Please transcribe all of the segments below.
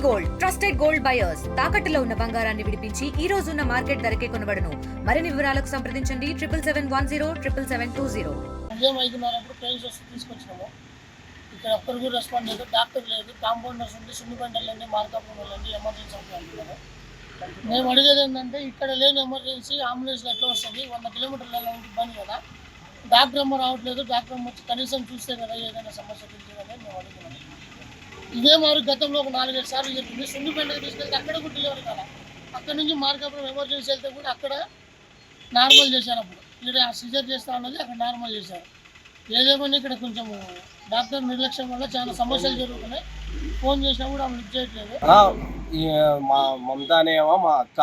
Gold trusted gold buyers తాకట్టులో ఉన్న బంగారాన్ని విడిపించి ఈ రోజు ఉన్న మార్కెట్ ధరకే కొనబడును. మరిన్ని వివరాలకు సంప్రదించండి 7710 ఉదయం 5:30 పెయిన్స్ వస్తే తీసుకొచ్చినాము. ఇక్కడ ఒక్కరు కూడా రెస్పాండ్ లేదు, డాక్టర్ లేదు, కాంపౌండర్స్ ఉండి సున్నిపెంటలండి, మార్కాపురం వెళ్ళండి, ఎమర్జెన్సీ అంటున్నారు. మేము అడిగేది ఏంటంటే ఇక్కడ లేని ఎమర్జెన్సీ అంబులెన్స్లో ఎట్లా వస్తుంది? 100 కిలోమీటర్ల ఇబ్బంది కదా, డాక్టర్ అమ్మ రావట్లేదు, డాక్టర్ అమ్మ వచ్చి కనీసం చూస్తే కదా ఏదైనా సమస్య తెలియదని మేము అడుగుతున్నాం. ఇదే మరి గతంలో ఒక 4-5 సార్లు చెప్పింది. సున్నిపెంటకి తీసుకెళ్తే అక్కడ కూడా డెలివరీ కదా, అక్కడ నుంచి మార్కాపురం ఎమర్జెన్సీ వెళ్తే కూడా అక్కడ నార్మల్ చేశారు. అప్పుడు ఇక్కడ సిజర్ చేస్తా ఉన్నది అక్కడ నార్మల్ చేశారు. ఏదేమన్నా ఇక్కడ కొంచెం డాక్టర్ నిర్లక్ష్యం వల్ల చాలా సమస్యలు జరుగుతున్నాయి. ఫోన్ చేసినా కూడా ఆమె లిఫ్ట్ చేయట్లేదు. మా మమత అనేమో మా అక్క,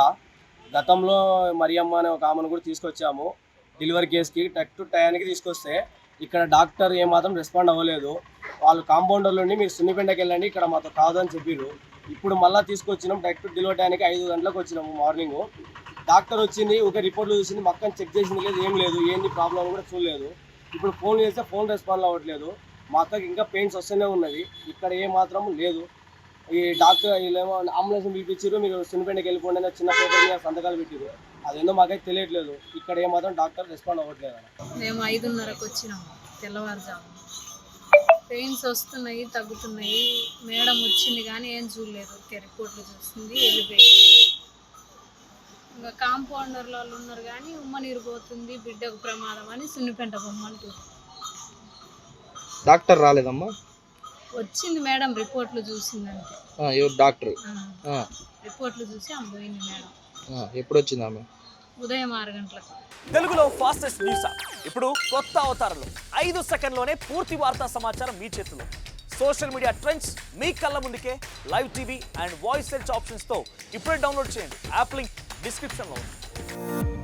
గతంలో మరియమ్మ అనే ఒక ఆమెను కూడా తీసుకొచ్చాము డెలివరీ కేసుకి. టయానికి తీసుకొస్తే ఇక్కడ డాక్టర్ ఏమాత్రం రెస్పాండ్ అవ్వలేదు. వాళ్ళు కాంపౌండర్లోని మీరు సున్నిపెంటకి వెళ్ళండి, ఇక్కడ మాతో కాదు అని చెప్పారు. ఇప్పుడు మళ్ళీ తీసుకొచ్చినాం, డైరెక్ట్ డెలివరీ టయానికి 5 గంటలకు వచ్చినాము మార్నింగ్. డాక్టర్ వచ్చింది, ఒక రిపోర్ట్లు చూసింది, మక్కని చెక్ చేసింది లేదు, ఏం లేదు, ఏంటి ప్రాబ్లం కూడా చూడలేదు. ఇప్పుడు ఫోన్ చేస్తే ఫోన్ రెస్పాండ్ అవ్వట్లేదు. మా అక్కకి ఇంకా పెయిన్స్ వస్తూనే ఉన్నది, ఇక్కడ ఏ మాత్రం లేదు. ఈ డాక్టర్ వీళ్ళేమో అంబులెన్స్ పిలిపించారు, మీరు సున్నిపెంటకి వెళ్ళిపోండి అని చిన్న పేపర్ మీద సంతకాలు పెట్టారు. అదేందో మాకైతే తెలియట్లేదు, ఇక్కడ ఏ మాత్రం డాక్టర్ రెస్పాండ్ అవ్వట్లేదు. మేము 5:30కు వచ్చినాము తెల్లవారుజాము. పెయిన్స్ వస్తున్నాయి, తగ్గుతున్నాయి. మేడం వచ్చింది కానీ ఏం చూడలేదు, రిపోర్ట్లు చూస్తుంది, వెళ్ళిపోయింది. ఇంకా కాంపౌండర్లు వాళ్ళు ఉన్నారు కానీ ఉమ్మనీరిపోతుంది, బిడ్డకు ప్రమాదం అని సున్నిపెంట బొమ్మంటారు. డాక్టర్ రాలేదమ్మా? వచ్చింది మేడం, రిపోర్ట్లు చూసిందంటే. డాక్టర్ రిపోర్ట్లు చూసి ఆమె పోయింది మేడం. ఎప్పుడు వచ్చింది ఆమె? ఉదయం 6 గంటలకు. తెలుగులో ఫాస్టెస్ట్ న్యూస్ ఇప్పుడు కొత్త అవతారంలో 5 సెకండ్లోనే పూర్తి వార్తా సమాచారం మీ చేతిలో. సోషల్ మీడియా ట్రెండ్స్ మీ కళ్ళ ముందుకే live TV and voice search ఆప్షన్స్తో ఇప్పుడే డౌన్లోడ్ చేయండి. యాప్ లింక్ డిస్క్రిప్షన్లో ఉంది.